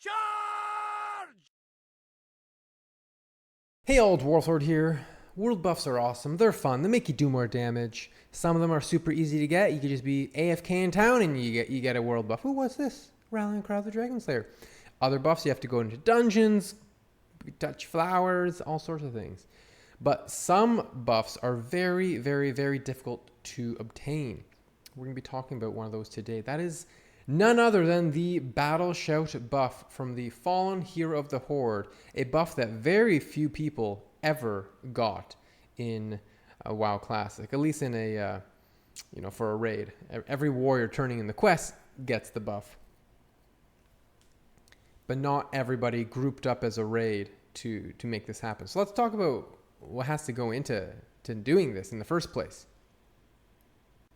Charge! Hey all, Dwarf Lord here. World buffs are awesome. They're fun. They make you do more damage. Some of them are super easy to get. You could just be AFK in town and you get a world buff. Ooh, what's this? Rallying Crowd the Dragon Slayer. Other buffs, you have to go into dungeons, touch flowers, all sorts of things. But some buffs are very, very, very difficult to obtain. We're going to be talking about one of those today. That is none other than the Battle Shout buff from the Fallen Hero of the Horde. A buff that very few people ever got in a WoW Classic. At least in a, for a raid. Every warrior turning in the quest gets the buff. But not everybody grouped up as a raid to make this happen. So let's talk about what has to go into doing this in the first place.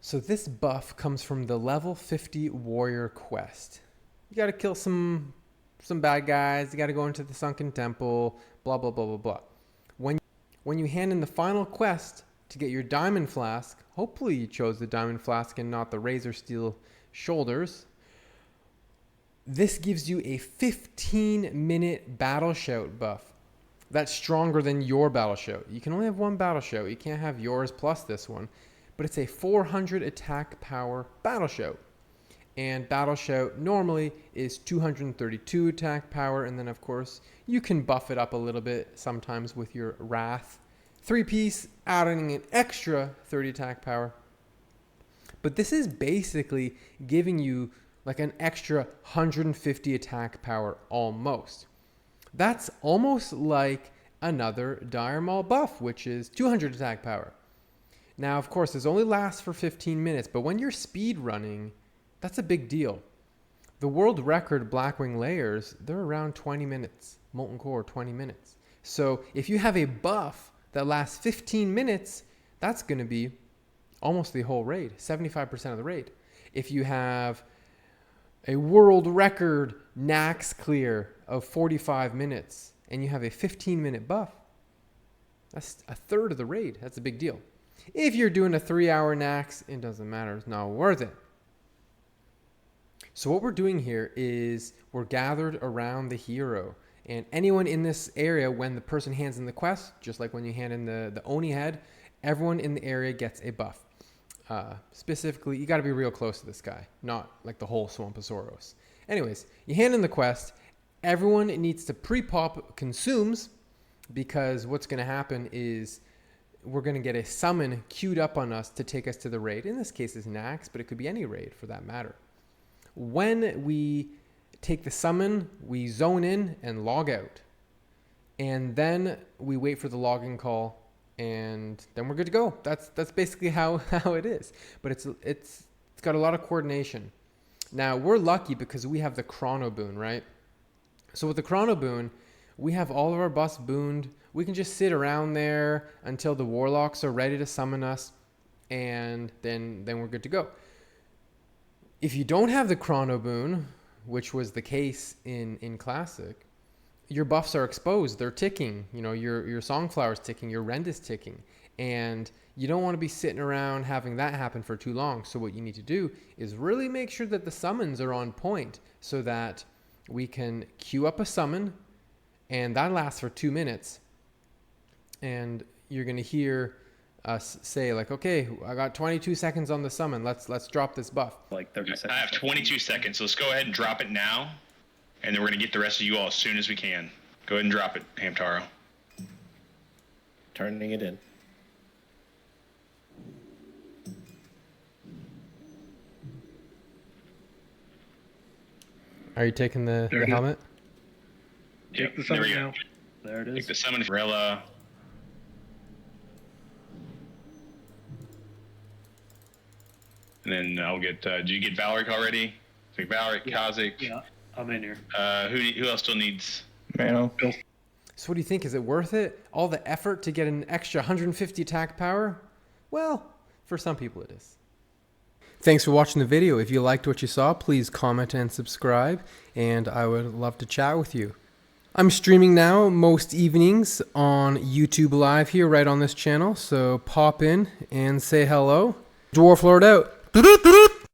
So this buff comes from the level 50 warrior quest. You got to kill some bad guys. You got to go into the sunken temple. Blah blah blah blah blah. When you hand in the final quest to get your diamond flask, hopefully you chose the diamond flask and not the razor steel shoulders. This gives you a 15-minute battle shout buff. That's stronger than your battle shout. You can only have one battle shout. You can't have yours plus this one. But it's a 400 attack power battle shout. And battle shout normally is 232 attack power. And then, of course, you can buff it up a little bit sometimes with your wrath. 3-piece, adding an extra 30 attack power. But this is basically giving you like an extra 150 attack power almost. That's almost like another Dire Maul buff, which is 200 attack power. Now, of course, this only lasts for 15 minutes, but when you're speed running, that's a big deal. The world record Blackwing layers, they're around 20 minutes. Molten Core, 20 minutes. So if you have a buff that lasts 15 minutes, that's going to be almost the whole raid, 75% of the raid. If you have a world record Nax clear of 45 minutes and you have a 15-minute buff, that's a third of the raid. That's a big deal. If you're doing a 3-hour Nax, it doesn't matter. It's not worth it. So what we're doing here is we're gathered around the hero. And anyone in this area, when the person hands in the quest, just like when you hand in the Oni head, everyone in the area gets a buff. Specifically, you got to be real close to this guy, not like the whole Swamp of Soros. Anyways, you hand in the quest. Everyone needs to pre-pop consumes, because what's going to happen is we're going to get a summon queued up on us to take us to the raid. In this case, it's Nax, but it could be any raid for that matter. When we take the summon, we zone in and log out. And then we wait for the login call, and then we're good to go. That's basically how it is. But it's got a lot of coordination. Now, we're lucky because we have the Chrono Boon, right? So with the Chrono Boon, we have all of our buffs booned. We can just sit around there until the warlocks are ready to summon us, and then we're good to go. If you don't have the Chrono Boon, which was the case in Classic, your buffs are exposed. They're ticking. Your Songflower's ticking. Your Rend is ticking. And you don't want to be sitting around having that happen for too long. So what you need to do is really make sure that the summons are on point so that we can queue up a summon, and that lasts for 2 minutes. And you're going to hear us say like, okay, I got 22 seconds on the summon. Let's drop this buff. Like 30 seconds. I have 22 seconds, so let's go ahead and drop it now. And then we're going to get the rest of you all as soon as we can. Go ahead and drop it, Hamtaro. Turning it in. Are you taking the helmet? Take the summon now. There it is. Take the summon, Rilla. And then I'll get, did you get Valeric already? Take Valeric, Yeah. Kazik. Yeah, I'm in here. Who else still needs? Mano. So what do you think? Is it worth it? All the effort to get an extra 150 attack power? Well, for some people it is. Thanks for watching the video. If you liked what you saw, please comment and subscribe, and I would love to chat with you. I'm streaming now most evenings on YouTube Live here right on this channel, so pop in and say hello. Dwarf Lord out.